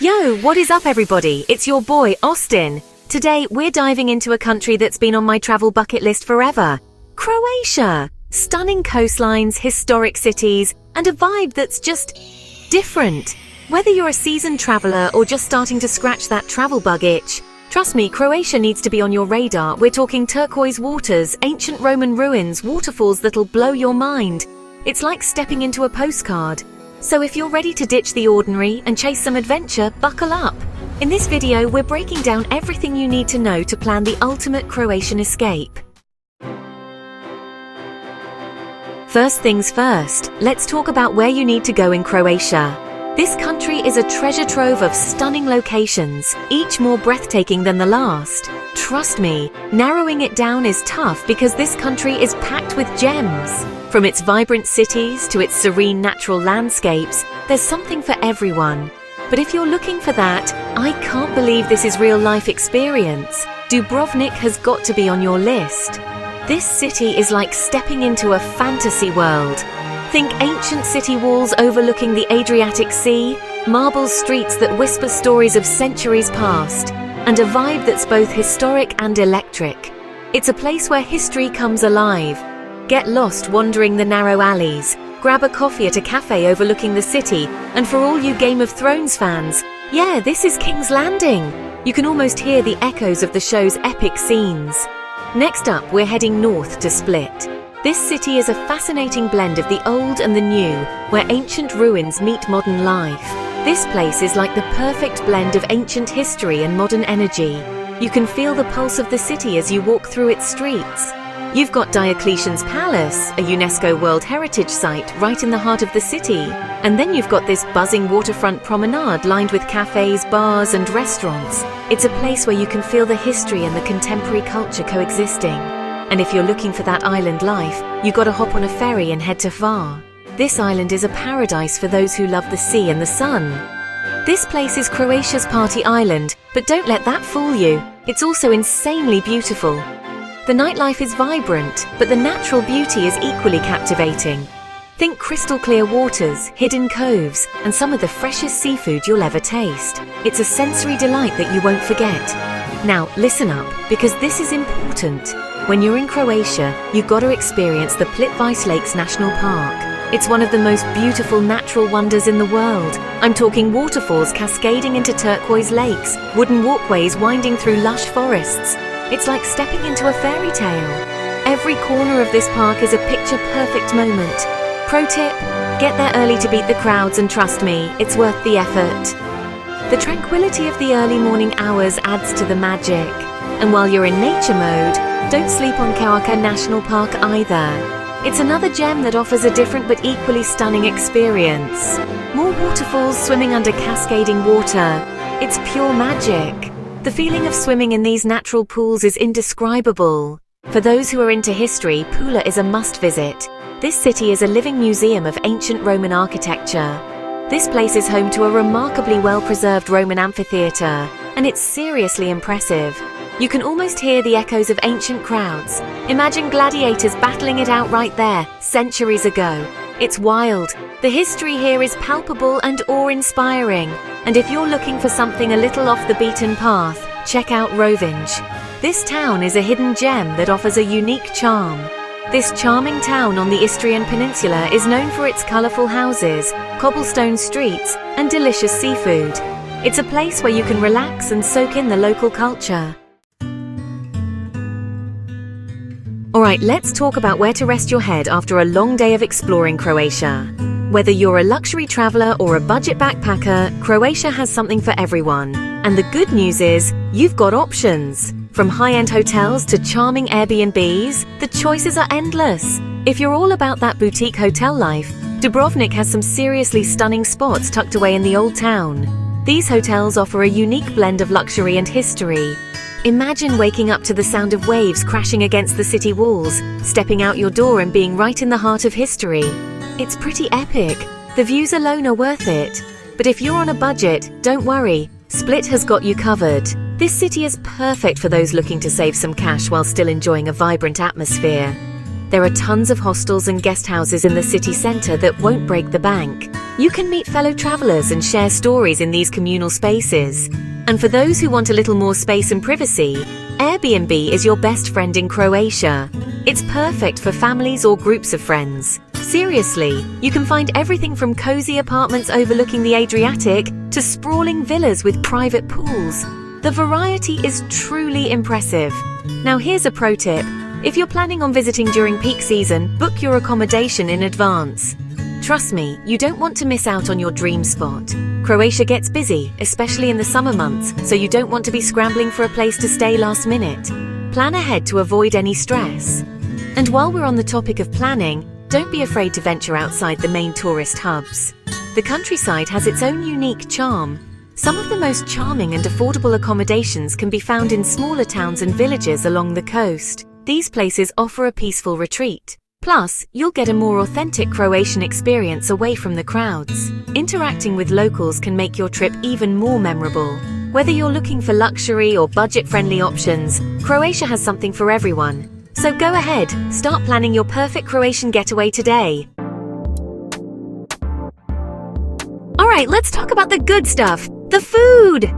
Yo, what is up everybody? It's your boy, Austin. Today, we're diving into a country that's been on my travel bucket list forever. Croatia! Stunning coastlines, historic cities, and a vibe that's just different. Whether you're a seasoned traveler or just starting to scratch that travel bug itch, trust me, Croatia needs to be on your radar. We're talking turquoise waters, ancient Roman ruins, waterfalls that'll blow your mind. It's like stepping into a postcard. So if you're ready to ditch the ordinary and chase some adventure, buckle up. In this video, we're breaking down everything you need to know to plan the ultimate Croatian escape. First things first, let's talk about where you need to go in Croatia. This country is a treasure trove of stunning locations, each more breathtaking than the last. Trust me, narrowing it down is tough because this country is packed with gems. From its vibrant cities to its serene natural landscapes, there's something for everyone. But if you're looking for that, I can't believe this is real-life experience. Dubrovnik has got to be on your list. This city is like stepping into a fantasy world. Think ancient city walls overlooking the Adriatic Sea, marble streets that whisper stories of centuries past, and a vibe that's both historic and electric. It's a place where history comes alive. Get lost wandering the narrow alleys, grab a coffee at a cafe overlooking the city, and for all you Game of Thrones fans, yeah, this is King's Landing. You can almost hear the echoes of the show's epic scenes. Next up, we're heading north to Split. This city is a fascinating blend of the old and the new, where ancient ruins meet modern life. This place is like the perfect blend of ancient history and modern energy. You can feel the pulse of the city as you walk through its streets. You've got Diocletian's Palace, a UNESCO World Heritage Site right in the heart of the city. And then you've got this buzzing waterfront promenade lined with cafes, bars and restaurants. It's a place where you can feel the history and the contemporary culture coexisting. And if you're looking for that island life, you gotta hop on a ferry and head to Hvar. This island is a paradise for those who love the sea and the sun. This place is Croatia's party island, but don't let that fool you. It's also insanely beautiful. The nightlife is vibrant, but the natural beauty is equally captivating. Think crystal clear waters, hidden coves, and some of the freshest seafood you'll ever taste. It's a sensory delight that you won't forget. Now, listen up, because this is important. When you're in Croatia, you've got to experience the Plitvice Lakes National Park. It's one of the most beautiful natural wonders in the world. I'm talking waterfalls cascading into turquoise lakes, wooden walkways winding through lush forests. It's like stepping into a fairy tale. Every corner of this park is a picture-perfect moment. Pro tip, get there early to beat the crowds and trust me, it's worth the effort. The tranquility of the early morning hours adds to the magic. And while you're in nature mode, don't sleep on Croatia National Park either. It's another gem that offers a different but equally stunning experience. More waterfalls swimming under cascading water. It's pure magic. The feeling of swimming in these natural pools is indescribable. For those who are into history, Pula is a must-visit. This city is a living museum of ancient Roman architecture. This place is home to a remarkably well-preserved Roman amphitheatre, and it's seriously impressive. You can almost hear the echoes of ancient crowds. Imagine gladiators battling it out right there, centuries ago. It's wild. The history here is palpable and awe-inspiring. And if you're looking for something a little off the beaten path, check out Rovinj. This town is a hidden gem that offers a unique charm. This charming town on the Istrian Peninsula is known for its colourful houses, cobblestone streets, and delicious seafood. It's a place where you can relax and soak in the local culture. Alright, let's talk about where to rest your head after a long day of exploring Croatia. Whether you're a luxury traveler or a budget backpacker, Croatia has something for everyone. And the good news is, you've got options. From high-end hotels to charming Airbnbs, the choices are endless. If you're all about that boutique hotel life, Dubrovnik has some seriously stunning spots tucked away in the old town. These hotels offer a unique blend of luxury and history. Imagine waking up to the sound of waves crashing against the city walls, stepping out your door and being right in the heart of history. It's pretty epic. The views alone are worth it. But if you're on a budget, don't worry. Split has got you covered. This city is perfect for those looking to save some cash while still enjoying a vibrant atmosphere. There are tons of hostels and guest houses in the city center that won't break the bank. You can meet fellow travelers and share stories in these communal spaces. And for those who want a little more space and privacy, Airbnb is your best friend in Croatia. It's perfect for families or groups of friends. Seriously, you can find everything from cozy apartments overlooking the Adriatic to sprawling villas with private pools. The variety is truly impressive. Now here's a pro tip. If you're planning on visiting during peak season, book your accommodation in advance. Trust me, you don't want to miss out on your dream spot. Croatia gets busy, especially in the summer months, so you don't want to be scrambling for a place to stay last minute. Plan ahead to avoid any stress. And while we're on the topic of planning, don't be afraid to venture outside the main tourist hubs. The countryside has its own unique charm. Some of the most charming and affordable accommodations can be found in smaller towns and villages along the coast. These places offer a peaceful retreat. Plus, you'll get a more authentic Croatian experience away from the crowds. Interacting with locals can make your trip even more memorable. Whether you're looking for luxury or budget-friendly options, Croatia has something for everyone. So go ahead, start planning your perfect Croatian getaway today. Alright, let's talk about the good stuff, the food!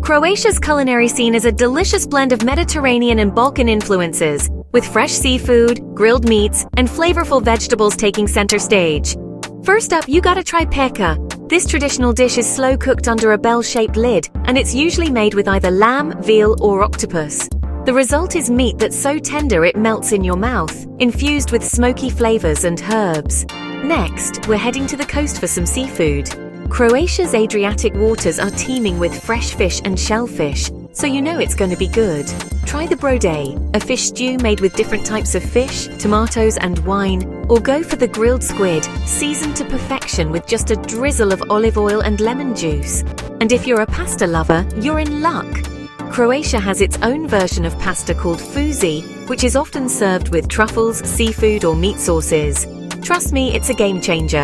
Croatia's culinary scene is a delicious blend of Mediterranean and Balkan influences, with fresh seafood, grilled meats, and flavorful vegetables taking center stage. First up, you gotta try peka. This traditional dish is slow-cooked under a bell-shaped lid, and it's usually made with either lamb, veal, or octopus. The result is meat that's so tender it melts in your mouth, infused with smoky flavors and herbs. Next, we're heading to the coast for some seafood. Croatia's Adriatic waters are teeming with fresh fish and shellfish, so you know it's going to be good. Try the brode, a fish stew made with different types of fish, tomatoes and wine, or go for the grilled squid, seasoned to perfection with just a drizzle of olive oil and lemon juice. And if you're a pasta lover, you're in luck. Croatia has its own version of pasta called fuzi, which is often served with truffles, seafood or meat sauces. Trust me, it's a game changer.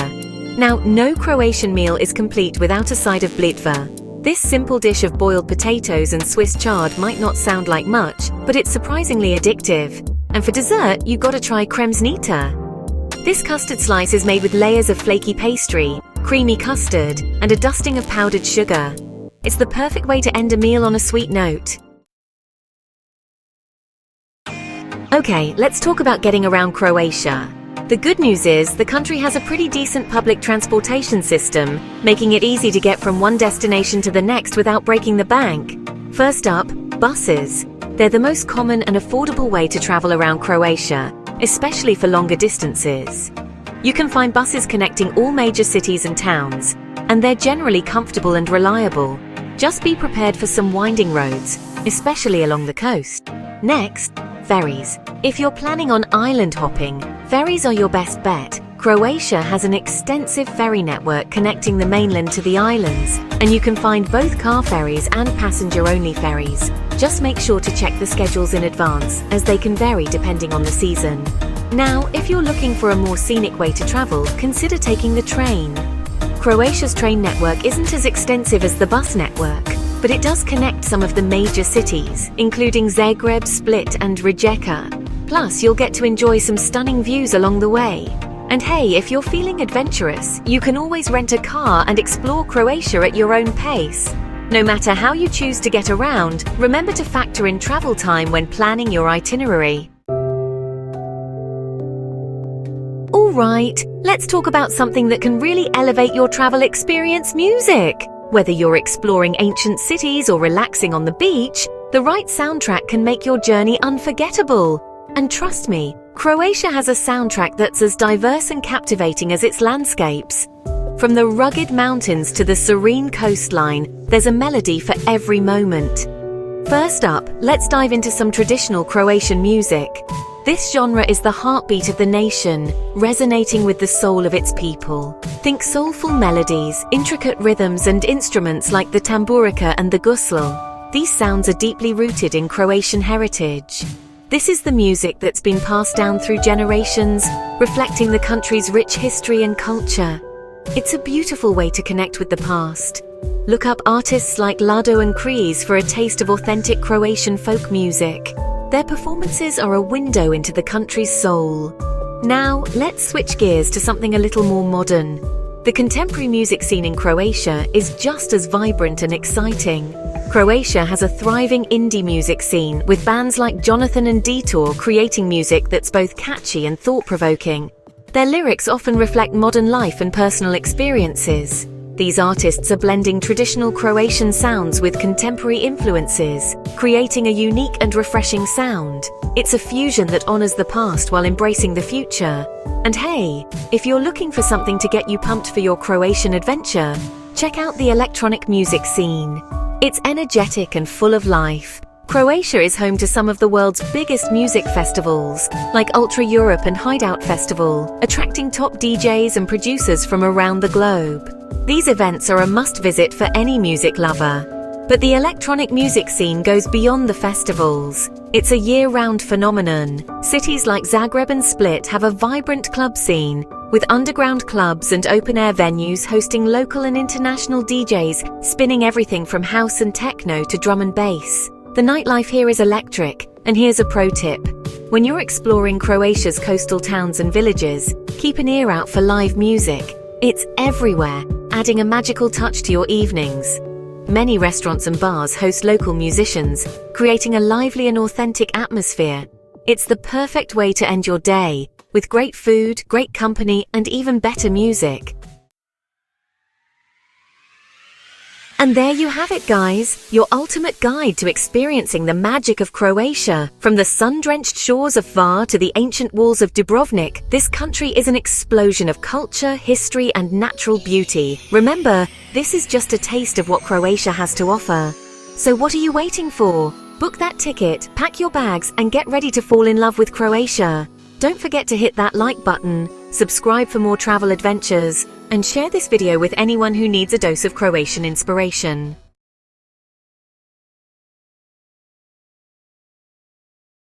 Now, no Croatian meal is complete without a side of blitva. This simple dish of boiled potatoes and Swiss chard might not sound like much, but it's surprisingly addictive. And for dessert, you gotta try kremsnita. This custard slice is made with layers of flaky pastry, creamy custard, and a dusting of powdered sugar. It's the perfect way to end a meal on a sweet note. Okay, let's talk about getting around Croatia. The good news is the country has a pretty decent public transportation system, making it easy to get from one destination to the next without breaking the bank. First up, buses. They're the most common and affordable way to travel around Croatia, especially for longer distances. You can find buses connecting all major cities and towns, and they're generally comfortable and reliable. Just be prepared for some winding roads, especially along the coast. Next, ferries. If you're planning on island hopping, ferries are your best bet. Croatia has an extensive ferry network connecting the mainland to the islands, and you can find both car ferries and passenger-only ferries. Just make sure to check the schedules in advance, as they can vary depending on the season. Now, if you're looking for a more scenic way to travel, consider taking the train. Croatia's train network isn't as extensive as the bus network, but it does connect some of the major cities, including Zagreb, Split, and Rijeka. Plus, you'll get to enjoy some stunning views along the way. And hey, if you're feeling adventurous, you can always rent a car and explore Croatia at your own pace. No matter how you choose to get around, remember to factor in travel time when planning your itinerary. Alright, let's talk about something that can really elevate your travel experience: music. Whether you're exploring ancient cities or relaxing on the beach, the right soundtrack can make your journey unforgettable. And trust me, Croatia has a soundtrack that's as diverse and captivating as its landscapes. From the rugged mountains to the serene coastline, there's a melody for every moment. First up, let's dive into some traditional Croatian music. This genre is the heartbeat of the nation, resonating with the soul of its people. Think soulful melodies, intricate rhythms, and instruments like the tamburica and the gusle. These sounds are deeply rooted in Croatian heritage. This is the music that's been passed down through generations, reflecting the country's rich history and culture. It's a beautiful way to connect with the past. Look up artists like Lado and Kriz for a taste of authentic Croatian folk music. Their performances are a window into the country's soul. Now, let's switch gears to something a little more modern. The contemporary music scene in Croatia is just as vibrant and exciting. Croatia has a thriving indie music scene, with bands like Jonathan and Detour creating music that's both catchy and thought-provoking. Their lyrics often reflect modern life and personal experiences. These artists are blending traditional Croatian sounds with contemporary influences, creating a unique and refreshing sound. It's a fusion that honors the past while embracing the future. And hey, if you're looking for something to get you pumped for your Croatian adventure, check out the electronic music scene. It's energetic and full of life. Croatia is home to some of the world's biggest music festivals, like Ultra Europe and Hideout Festival, attracting top DJs and producers from around the globe. These events are a must-visit for any music lover. But the electronic music scene goes beyond the festivals. It's a year-round phenomenon. Cities like Zagreb and Split have a vibrant club scene, with underground clubs and open-air venues hosting local and international DJs, spinning everything from house and techno to drum and bass. The nightlife here is electric, and here's a pro tip. When you're exploring Croatia's coastal towns and villages, keep an ear out for live music. It's everywhere, adding a magical touch to your evenings. Many restaurants and bars host local musicians, creating a lively and authentic atmosphere. It's the perfect way to end your day, with great food, great company, and even better music. And there you have it, guys, your ultimate guide to experiencing the magic of Croatia. From the sun-drenched shores of Var to the ancient walls of Dubrovnik, this country is an explosion of culture, history, and natural beauty. Remember, this is just a taste of what Croatia has to offer. So what are you waiting for? Book that ticket, pack your bags, and get ready to fall in love with Croatia. Don't forget to hit that like button, subscribe for more travel adventures, and share this video with anyone who needs a dose of Croatian inspiration.